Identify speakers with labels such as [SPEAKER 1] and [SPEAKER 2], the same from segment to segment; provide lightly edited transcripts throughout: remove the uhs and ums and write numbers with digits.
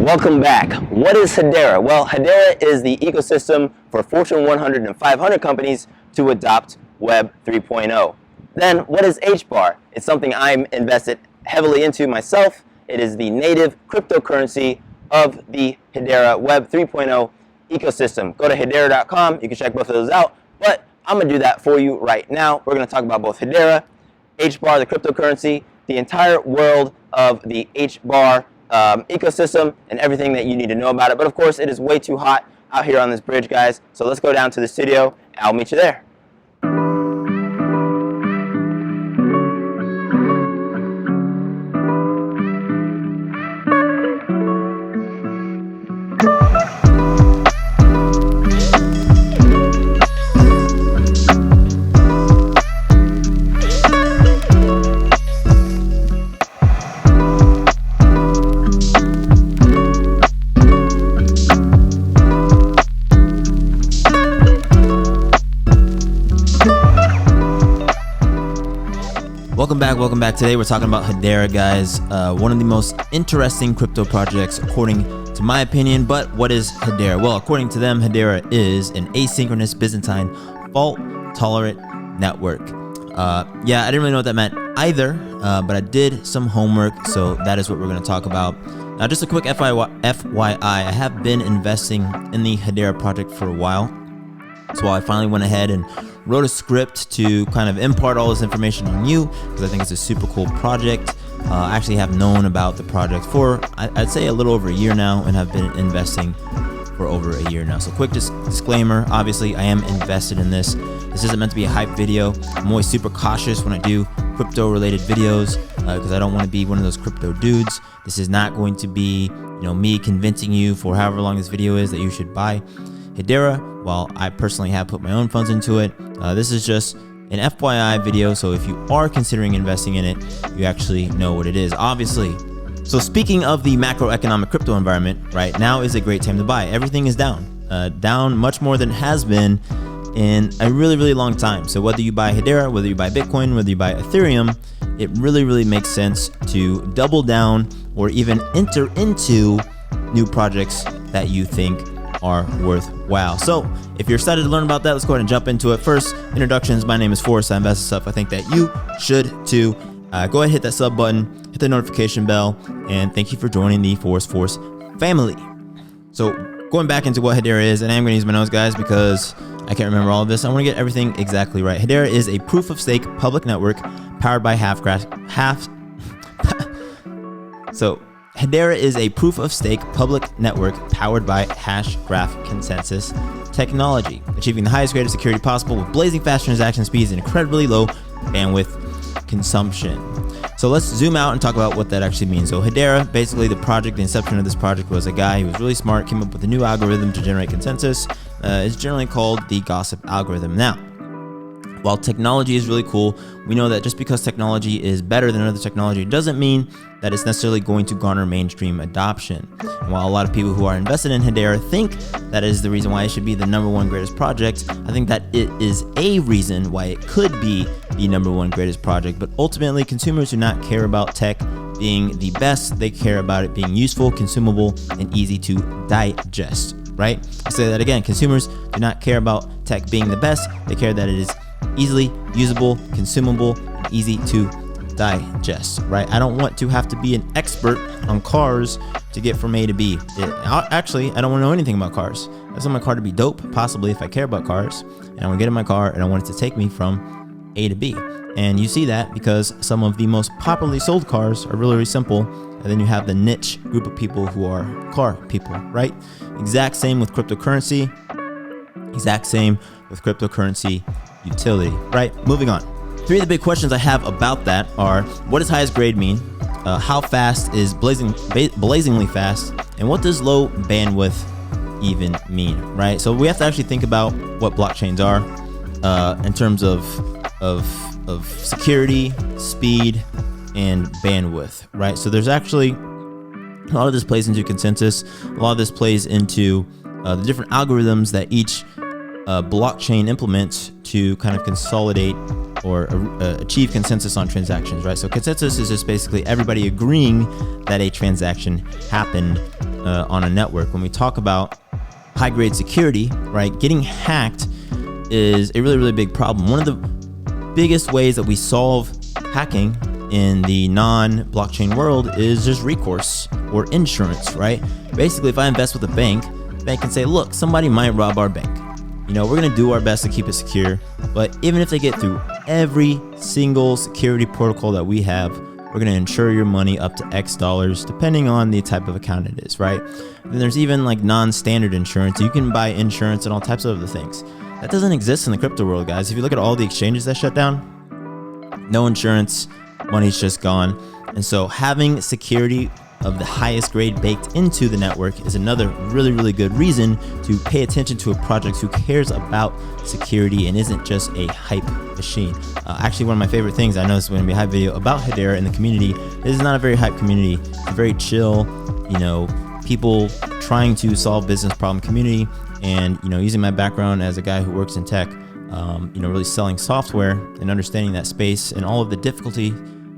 [SPEAKER 1] Welcome back. What is Hedera? Well, Hedera is the ecosystem for Fortune 100 and 500 companies to adopt Web 3.0. Then, what is HBAR? It's something I'm invested heavily into myself. It is the native cryptocurrency of the Hedera Web 3.0 ecosystem. Go to hedera.com. You can check both of those out. But I'm going to do that for you right now. We're going to talk about both Hedera, HBAR, the cryptocurrency, the entire world of the HBAR ecosystem, and everything that you need to know about it. But of course, it is way too hot out here on this bridge, guys. So let's go down to the studio. I'll meet you there. Welcome back. Today we're talking about Hedera, guys. One of the most interesting crypto projects according to my opinion. But what is Hedera? Well, according to them, Hedera is an asynchronous Byzantine fault-tolerant network. I didn't really know what that meant either, but I did some homework, so that is what we're going to talk about. Now, just a quick FYI, I have been investing in the Hedera project for a while. So I finally went ahead and wrote a script to kind of impart all this information on you, because I think it's a super cool project. I actually have known about the project for, I'd say, a little over a year now, and have been investing for over a year now. So quick disclaimer, obviously I am invested in this. This isn't meant to be a hype video. I'm always super cautious when I do crypto related videos, because I don't want to be one of those crypto dudes. This is not going to be, me convincing you for however long this video is that you should buy Hedera. While I personally have put my own funds into it, this is just an FYI video, so if you are considering investing in it, you actually know what it is, obviously. So speaking of the macroeconomic crypto environment, right now is a great time to buy. Everything is down much more than it has been in a really long time. So whether you buy Hedera, whether you buy Bitcoin, whether you buy Ethereum, it really makes sense to double down or even enter into new projects that you think are worthwhile. So if you're excited to learn about that, let's go ahead and jump into it. First, introductions. My name is Forrest. I invest in stuff. I think that you should too. Go ahead, hit that sub button, hit the notification bell, and thank you for joining the Force family. So going back into what Hedera is, and I'm going to use my nose, guys, because I can't remember all of this. I want to get everything exactly right. Hedera is a proof of stake public network powered by Hedera is a proof-of-stake public network powered by Hashgraph consensus technology, achieving the highest grade of security possible with blazing fast transaction speeds and incredibly low bandwidth consumption. So let's zoom out and talk about what that actually means. So Hedera, basically the inception of this project was a guy who was really smart, came up with a new algorithm to generate consensus. It's generally called the gossip algorithm. Now, while technology is really cool, we know that just because technology is better than another technology doesn't mean that it's necessarily going to garner mainstream adoption. And while a lot of people who are invested in Hedera think that is the reason why it should be the #1 greatest project, I think that it is a reason why it could be the #1 greatest project. But ultimately, consumers do not care about tech being the best. They care about it being useful, consumable, and easy to digest, right? I'll say that again. Consumers do not care about tech being the best. They care that it is easily usable, consumable, and easy to digest, right? I don't want to have to be an expert on cars to get from A to B. Actually, I don't want to know anything about cars. I just want my car to be dope, possibly, if I care about cars. And I want to get in my car and I want it to take me from A to B. And you see that because some of the most popularly sold cars are really simple. And then you have the niche group of people who are car people, right? Exact same with cryptocurrency. Exact same with cryptocurrency utility, right? Moving on. 3 of the big questions I have about that are, what does highest grade mean? How fast is blazingly fast? And what does low bandwidth even mean, right? So we have to actually think about what blockchains are in terms of security, speed, and bandwidth, right? So there's actually a lot of this plays into consensus. A lot of this plays into the different algorithms that each blockchain implements to kind of consolidate or achieve consensus on transactions, right? So consensus is just basically everybody agreeing that a transaction happened on a network. When we talk about high grade security, right, getting hacked is a really, really big problem. One of the biggest ways that we solve hacking in the non-blockchain world is just recourse or insurance, right? Basically, if I invest with a bank, the bank can say, look, somebody might rob our bank. You know, we're going to do our best to keep it secure, but even if they get through every single security protocol that we have, we're going to insure your money up to X dollars, depending on the type of account it is, right? Then there's even like non-standard insurance. You can buy insurance and all types of other things. That doesn't exist in the crypto world, guys. If you look at all the exchanges that shut down, no insurance, money's just gone. And so having security of the highest grade baked into the network is another really, really good reason to pay attention to a project who cares about security and isn't just a hype machine. Actually, one of my favorite things, I noticed when we had a video about Hedera in the community, this is not a very hype community. It's a very chill, you know, people trying to solve business problem community. And, you know, using my background as a guy who works in tech, you know, really selling software and understanding that space and all of the difficulty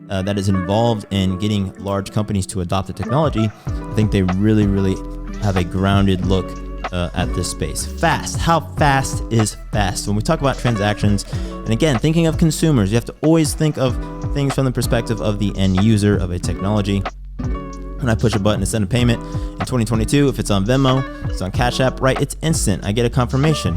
[SPEAKER 1] that is involved in getting large companies to adopt the technology, I think they really, really have a grounded look at this space. Fast. How fast is fast? When we talk about transactions, and again, thinking of consumers, you have to always think of things from the perspective of the end user of a technology. When I push a button to send a payment in 2022, if it's on Venmo, it's on Cash App, right? It's instant. I get a confirmation.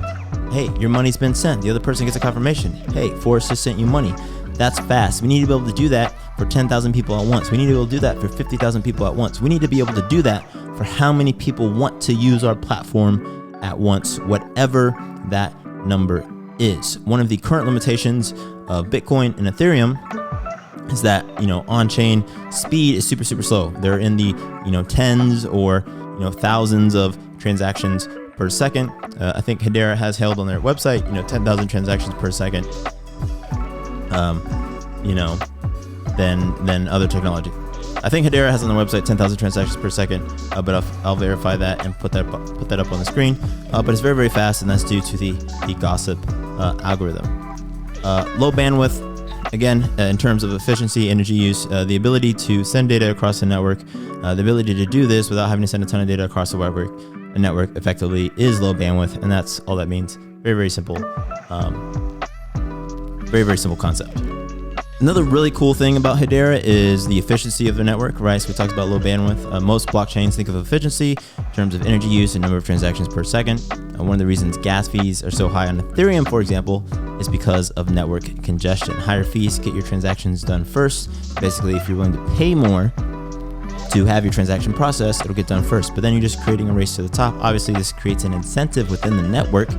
[SPEAKER 1] Hey, your money's been sent. The other person gets a confirmation. Hey, Forrest just sent you money. That's fast. We need to be able to do that for 10,000 people at once. We need to be able to do that for 50,000 people at once. We need to be able to do that for how many people want to use our platform at once, whatever that number is. One of the current limitations of Bitcoin and Ethereum is that, you know, on-chain speed is super, super slow. They're in the, you know, tens or, you know, thousands of transactions per second. I think Hedera has held on their website, you know, 10,000 transactions per second. You know, than other technology. I think Hedera has on their website 10,000 transactions per second, but I'll verify that and put that up on the screen. But it's very, very fast, and that's due to the gossip algorithm. Low bandwidth, again, in terms of efficiency, energy use, the ability to send data across the network, the ability to do this without having to send a ton of data across the network effectively is low bandwidth, and that's all that means. Very, very simple. Very, very simple concept. Another really cool thing about Hedera is the efficiency of the network, right? So we talked about low bandwidth. Most blockchains think of efficiency in terms of energy use and number of transactions per second. One of the reasons gas fees are so high on Ethereum, for example, is because of network congestion. Higher fees get your transactions done first. Basically, if you're willing to pay more to have your transaction processed, it'll get done first. But then you're just creating a race to the top. Obviously, this creates an incentive within the network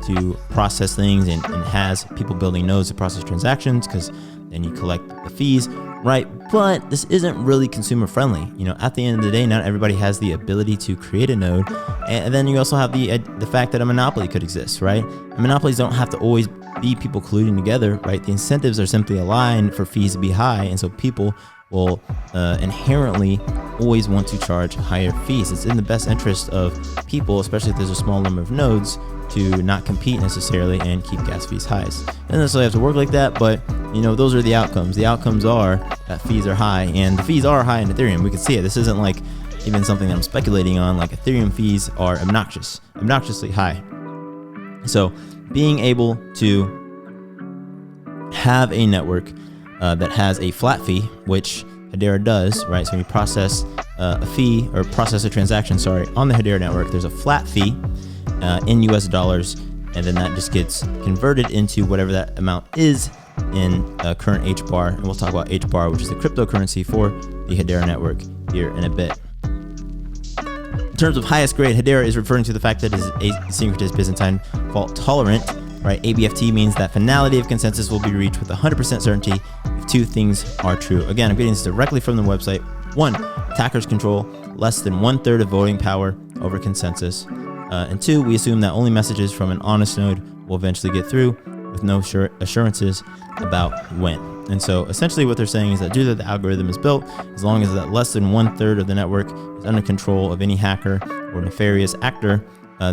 [SPEAKER 1] to process things and has people building nodes to process transactions, because then you collect the fees, right? But this isn't really consumer friendly. You know, at the end of the day, not everybody has the ability to create a node. And then you also have the fact that a monopoly could exist, right? And monopolies don't have to always be people colluding together, right? The incentives are simply aligned for fees to be high, and so people will inherently always want to charge higher fees. It's in the best interest of people, especially if there's a small number of nodes, to not compete necessarily and keep gas fees high. Doesn't necessarily have to work like that, but you know, those are the outcomes. The outcomes are that fees are high, and the fees are high in Ethereum. We can see it. This isn't like even something that I'm speculating on. Like, Ethereum fees are obnoxiously high. So being able to have a network that has a flat fee, which Hedera does, right? So when you process a fee or process a transaction, on the Hedera network, there's a flat fee in US dollars, and then that just gets converted into whatever that amount is in current HBAR. And we'll talk about HBAR, which is the cryptocurrency for the Hedera network, here in a bit. In terms of highest grade, Hedera is referring to the fact that it is asynchronous Byzantine fault tolerant, right? ABFT means that finality of consensus will be reached with 100% certainty if two things are true. Again, I'm getting this directly from the website. 1, attackers control less than 1/3 of voting power over consensus. And 2, we assume that only messages from an honest node will eventually get through with no assurances about when. And so essentially what they're saying is that due to the algorithm is built, as long as that less than 1/3 of the network is under control of any hacker or nefarious actor,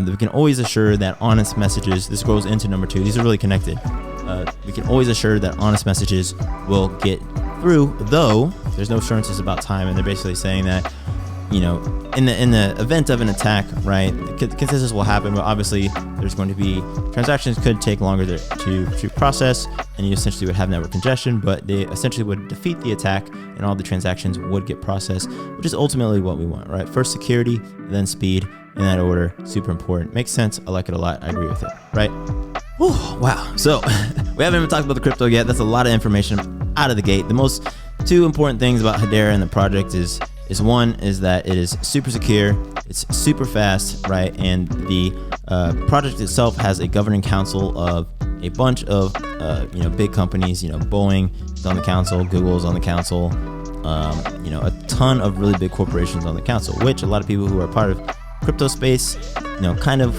[SPEAKER 1] we can always assure that honest messages, this goes into number 2, these are really connected. We can always assure that honest messages will get through, though there's no assurances about time. And they're basically saying that in the event of an attack, right, consensus will happen, but obviously there's going to be transactions could take longer to process, and you essentially would have network congestion, but they essentially would defeat the attack and all the transactions would get processed, which is ultimately what we want, right? First security, then speed, in that order. Super important. Makes sense. I like it a lot. I agree with it, right? Whew, wow. So we haven't even talked about the crypto yet. That's a lot of information out of the gate. The most two important things about Hedera and the project is one is that it is super secure, it's super fast, right? And the project itself has a governing council of a bunch of big companies. Boeing is on the council, Google's on the council, a ton of really big corporations on the council, which a lot of people who are part of crypto space, kind of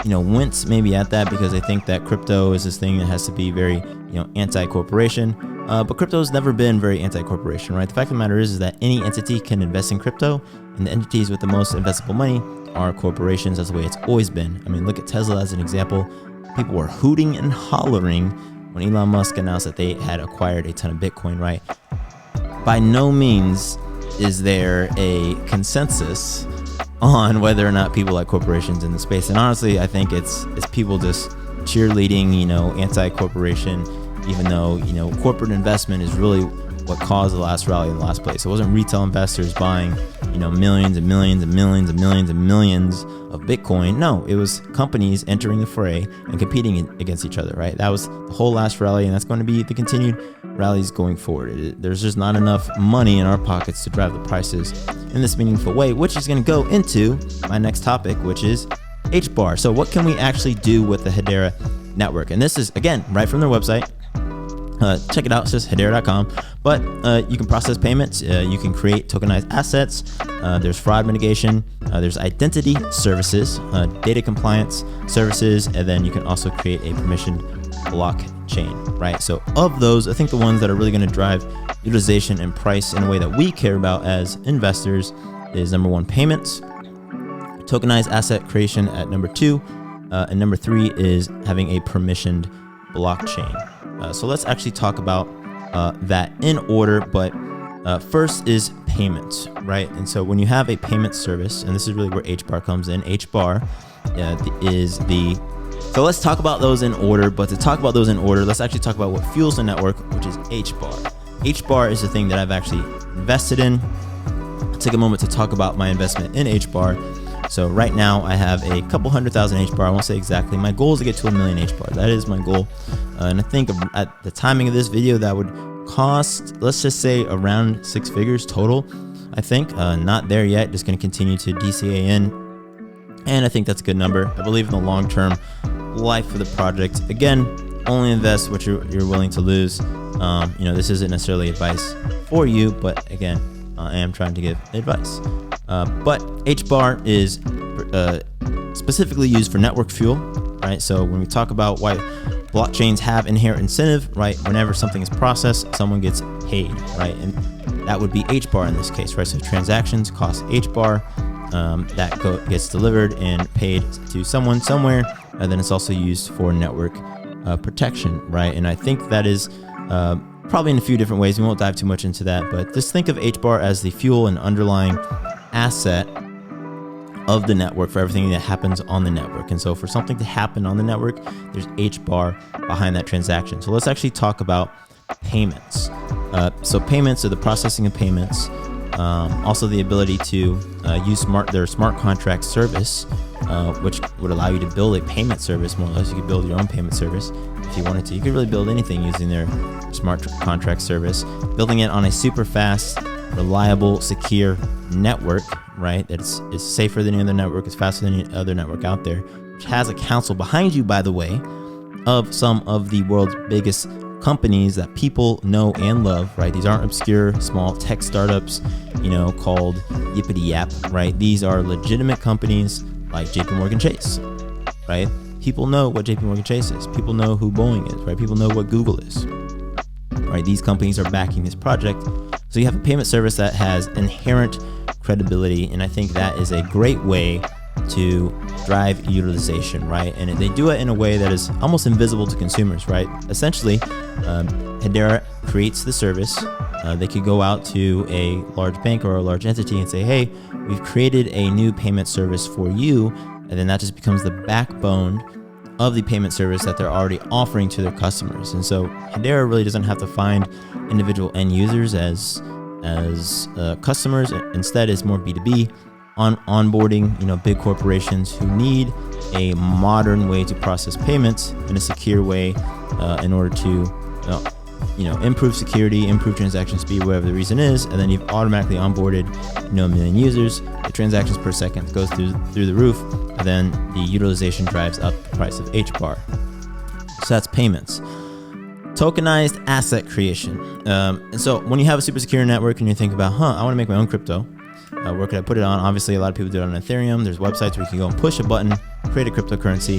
[SPEAKER 1] wince maybe at that, because they think that crypto is this thing that has to be very anti-corporation. But crypto has never been very anti-corporation, right? The fact of the matter is that any entity can invest in crypto, and the entities with the most investable money are corporations. That's the way it's always been. I mean, look at Tesla as an example. People were hooting and hollering when Elon Musk announced that they had acquired a ton of Bitcoin, right? By no means is there a consensus on whether or not people like corporations in the space. And honestly, I think it's people just cheerleading, anti-corporation, even though, corporate investment is really what caused the last rally in the last place. It wasn't retail investors buying, millions and millions and millions and millions and millions of Bitcoin. No, it was companies entering the fray and competing against each other, right? That was the whole last rally, and that's going to be the continued rallies going forward. There's just not enough money in our pockets to drive the prices in this meaningful way, which is going to go into my next topic, which is HBAR. So what can we actually do with the Hedera network? And this is, again, right from their website. Check it out. It says Hedera.com. But you can process payments. You can create tokenized assets. There's fraud mitigation. There's identity services, data compliance services, and then you can also create a permissioned blockchain, right? So of those, I think the ones that are really going to drive utilization and price in a way that we care about as investors is number one, payments, tokenized asset creation at number two, and number three is having a permissioned blockchain. So let's actually talk about that in order, but first is payments, right? And so when you have a payment service, and this is really where HBAR comes in, HBAR so let's talk about those in order, but to talk about those in order, let's actually talk about what fuels the network, which is HBAR. HBAR is the thing that I've actually invested in. I'll take a moment to talk about my investment in HBAR. So right now I have a couple 100,000 HBAR. I won't say exactly. My goal is to get to 1 million HBAR. That is my goal. And I think at the timing of this video, that would cost, let's just say, around 6 figures total. I think not there yet. Just going to continue to DCA in. And I think that's a good number. I believe in the long-term life of the project. Again, only invest what you're willing to lose. This isn't necessarily advice for you, but again, I am trying to give advice. But HBAR is specifically used for network fuel, right? So when we talk about why blockchains have inherent incentive, right? Whenever something is processed, someone gets paid, right? And that would be HBAR in this case, right? So transactions cost HBAR. That gets delivered and paid to someone somewhere, and then it's also used for network protection, right? And I think that is probably in a few different ways. We won't dive too much into that, but just think of HBAR as the fuel and underlying asset of the network for everything that happens on the network. And so for something to happen on the network, there's HBAR behind that transaction. So let's actually talk about payments. So payments are the processing of payments. Also the ability to use their smart contract service, which would allow you to build a payment service. More or less, you could build your own payment service if you wanted to. You could really build anything using their smart contract service, building it on a super fast, reliable, secure network, right? That is safer than any other network, it's faster than any other network out there, which has a council behind you, by the way, of some of the world's biggest companies that people know and love, right? These aren't obscure small tech startups, called yippity yap, right? These are legitimate companies like JP Chase, right? People know what JP Chase is. People know who Boeing is, right? People know what Google is, right? These companies are backing this project. So you have a payment service that has inherent credibility, and I think that is a great way to drive utilization, right? And they do it in a way that is almost invisible to consumers, right? Essentially, Hedera creates the service, They could go out to a large bank or a large entity and say, hey, we've created a new payment service for you. And then that just becomes the backbone of the payment service that they're already offering to their customers. And so Hedera really doesn't have to find individual end users as customers. Instead, it's more B2B on onboarding, big corporations who need a modern way to process payments in a secure way in order to improve security, improve transaction speed, whatever the reason is. And then you've automatically onboarded a million users. The transactions per second goes through the roof, and then the utilization drives up the price of HBAR. So that's payments. Tokenized asset creation. And so when you have a super secure network and you think about, I want to make my own crypto, where could I put it on? Obviously, a lot of people do it on Ethereum. There's websites where you can go and push a button, create a cryptocurrency.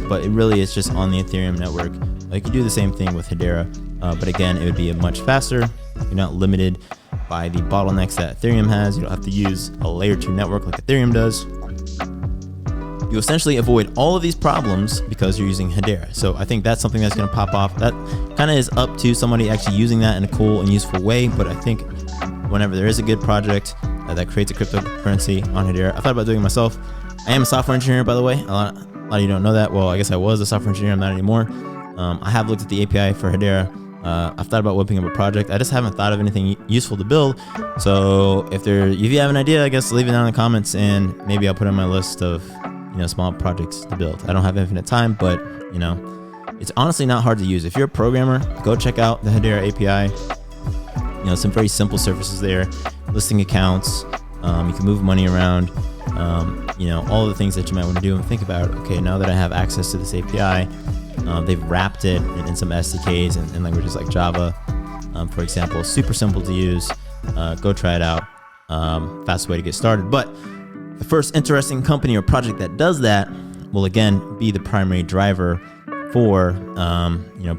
[SPEAKER 1] But it really is just on the Ethereum network. You can do the same thing with Hedera, but again, it would be much faster. You're not limited by the bottlenecks that Ethereum has. You don't have to use a layer 2 network like Ethereum does. You essentially avoid all of these problems because you're using Hedera. So I think that's something that's going to pop off. That kind of is up to somebody actually using that in a cool and useful way. But I think whenever there is a good project that creates a cryptocurrency on Hedera, I thought about doing it myself. I am a software engineer, by the way. A lot of you don't know that. Well, I guess I was a software engineer. I'm not anymore. I have looked at the API for Hedera. I've thought about whipping up a project. I just haven't thought of anything useful to build. So if you have an idea, I guess leave it down in the comments, and maybe I'll put it on my list of small projects to build. I don't have infinite time, but it's honestly not hard to use. If you're a programmer, go check out the Hedera API. Some very simple services there, listing accounts. You can move money around. All the things that you might want to do and think about. Okay, now that I have access to this API, they've wrapped it in some SDKs and languages like Java, for example. Super simple to use. Go try it out. Fast way to get started. But the first interesting company or project that does that will again be the primary driver for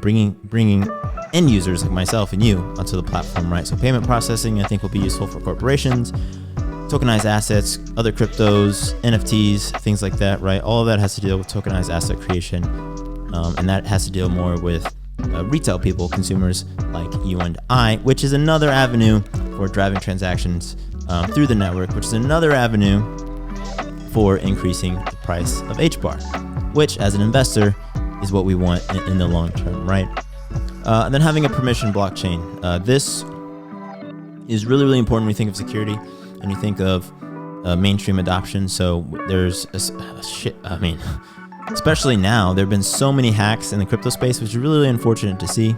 [SPEAKER 1] bringing end users like myself and you onto the platform, right? So payment processing, I think, will be useful for corporations. Tokenized assets, other cryptos, NFTs, things like that, right? All of that has to deal with tokenized asset creation, and that has to deal more with retail people, consumers like you and I, which is another avenue for driving transactions through the network, which is another avenue for increasing the price of HBAR, which as an investor is what we want in the long term, right? And then having a permission blockchain. This is really, really important when you think of security and you think of mainstream adoption. So there's especially now, there have been so many hacks in the crypto space, which is really, really unfortunate to see.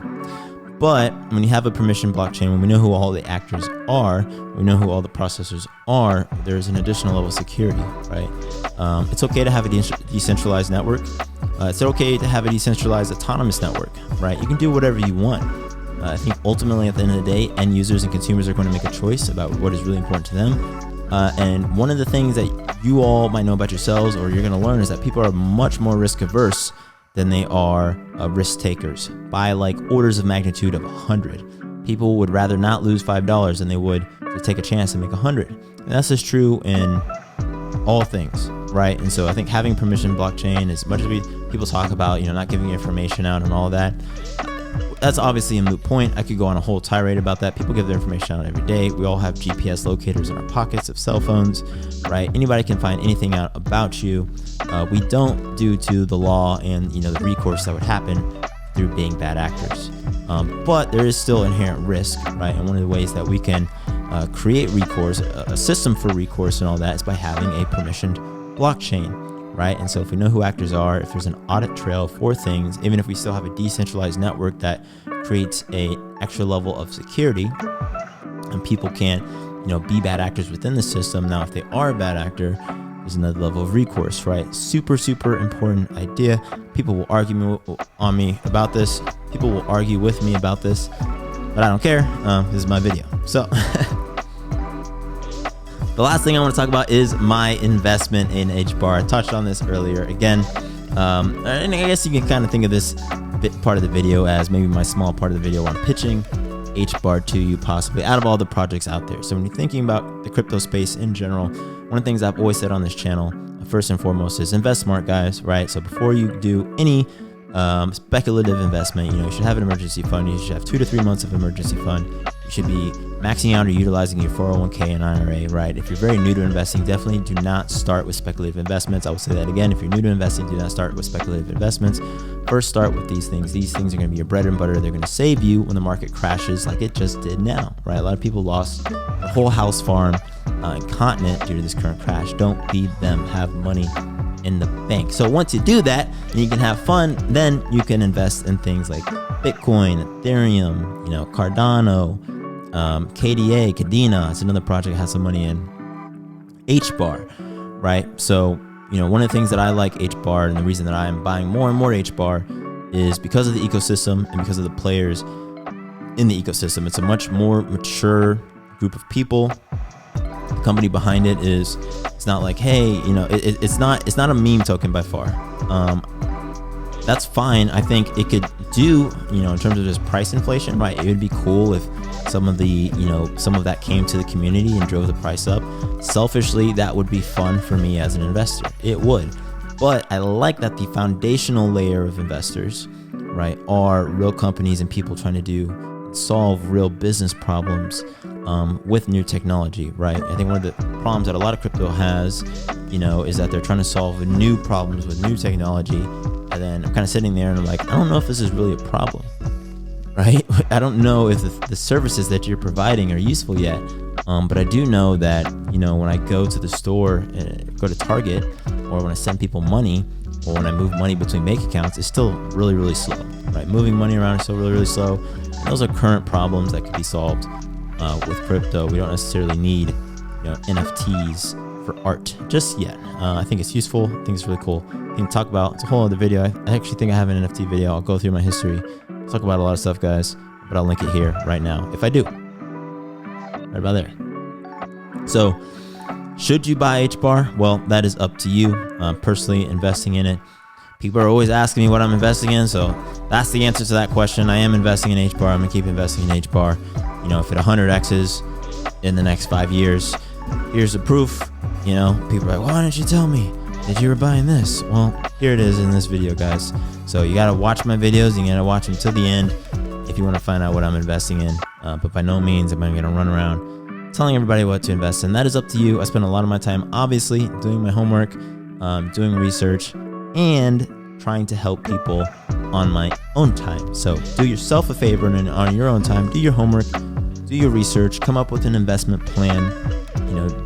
[SPEAKER 1] But when you have a permission blockchain, when we know who all the actors are, we know who all the processors are, there's an additional level of security, right? It's okay to have a decentralized network. It's okay to have a decentralized autonomous network, right? You can do whatever you want. I think ultimately at the end of the day, end users and consumers are going to make a choice about what is really important to them. And one of the things that you all might know about yourselves or you're going to learn is that people are much more risk averse than they are risk takers by like orders of magnitude of 100. People would rather not lose $5 than they would to take a chance and make 100. And that's just true in all things, right? And so I think having permission blockchain, as much as people talk about, not giving information out and all that, that's obviously a moot point. I could go on a whole tirade about that. People give their information out every day. We all have GPS locators in our pockets of cell phones, right? Anybody can find anything out about you. We don't due to the law and the recourse that would happen through being bad actors. But there is still inherent risk, right? And one of the ways that we can create recourse, a system for recourse and all that, is by having a permissioned blockchain, right? And so if we know who actors are, if there's an audit trail for things, even if we still have a decentralized network that creates a extra level of security, and people can't, be bad actors within the system. Now, if they are a bad actor, there's another level of recourse, right? Super, super important idea. People will argue on me about this. People will argue with me about this, but I don't care. This is my video. So the last thing I want to talk about is my investment in HBAR. I touched on this earlier again. And I guess you can kind of think of this part of the video as maybe my small part of the video where I'm pitching HBAR to you, possibly out of all the projects out there. So when you're thinking about the crypto space in general, one of the things I've always said on this channel, first and foremost, is invest smart, guys, right? So before you do any speculative investment, you should have an emergency fund. You should have 2 to 3 months of emergency fund. You should be maxing out or utilizing your 401k and IRA, right? If you're very new to investing, definitely do not start with speculative investments. I will say that again. If you're new to investing, do not start with speculative investments. First, start with these things. These things are going to be your bread and butter. They're going to save you when the market crashes like it just did now, right? A lot of people lost a whole house farm and continent due to this current crash. Don't feed them. Have money in the bank. So once you do that and you can have fun, then you can invest in things like Bitcoin, Ethereum, Cardano, KDA, Kadena. It's another project that has some money in. HBAR, right? So, one of the things that I like HBAR, and the reason that I am buying more and more HBAR is because of the ecosystem and because of the players in the ecosystem. It's a much more mature group of people. The company behind it it's not like, hey, it's not a meme token by far. That's fine. I think it could do, in terms of just price inflation, right? It would be cool if some of that came to the community and drove the price up. Selfishly, that would be fun for me as an investor. It would. But I like that the foundational layer of investors, right, are real companies and people trying to solve real business problems with new technology, right? I think one of the problems that a lot of crypto has, is that they're trying to solve new problems with new technology. And then I'm kind of sitting there and I'm like, I don't know if this is really a problem, right? I don't know if the services that you're providing are useful yet. But I do know that, when I go to the store, go to Target, or when I send people money, or when I move money between bank accounts, it's still really, really slow, right? Moving money around is still really, really slow. And those are current problems that could be solved with crypto. We don't necessarily need, NFTs for art just yet. I think it's useful. I think it's really cool. I can talk about, it's a whole other video. I actually think I have an NFT video. I'll go through my history, talk about a lot of stuff, guys, but I'll link it here right now if I do. Right about there. So, should you buy HBAR? Well, that is up to you. Personally, investing in it. People are always asking me what I'm investing in, so that's the answer to that question. I am investing in HBAR. I'm gonna keep investing in HBAR. If it 100x's in the next 5 years, here's the proof. People are like, why didn't you tell me that you were buying this? Well, here it is in this video, guys. So you gotta watch my videos. You gotta watch them till the end if you want to find out what I'm investing in. But by no means am I gonna run around telling everybody what to invest in. That is up to you. I spend a lot of my time, obviously, doing my homework, doing research, and trying to help people on my own time. So do yourself a favor and on your own time, do your homework, do your research, come up with an investment plan.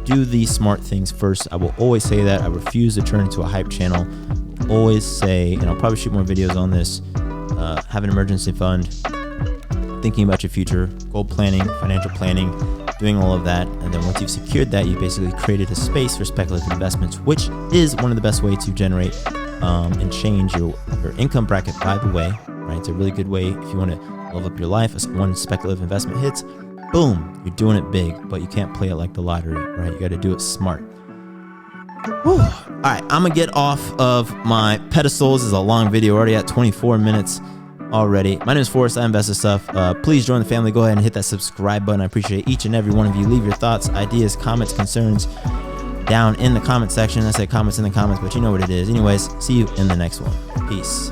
[SPEAKER 1] Do these smart things first. I will always say that. I refuse to turn into a hype channel. Always say, and I'll probably shoot more videos on this, have an emergency fund, thinking about your future, goal planning, financial planning, doing all of that. And then once you've secured that, you basically created a space for speculative investments, which is one of the best ways to generate and change your income bracket, by the way, right? It's a really good way if you want to level up your life. As one speculative investment hits, boom, you're doing it big, but you can't play it like the lottery, right? You got to do it smart. Whew. All right, I'm gonna get off of my pedestal. This is a long video, already at 24 minutes already. My name is Forrest. I invest in stuff. Please join the family. Go ahead and hit that subscribe button. I appreciate each and every one of you. Leave your thoughts, ideas, comments, concerns down in the comment section. I say comments in the comments, but you know what it is. Anyways, see you in the next one. Peace.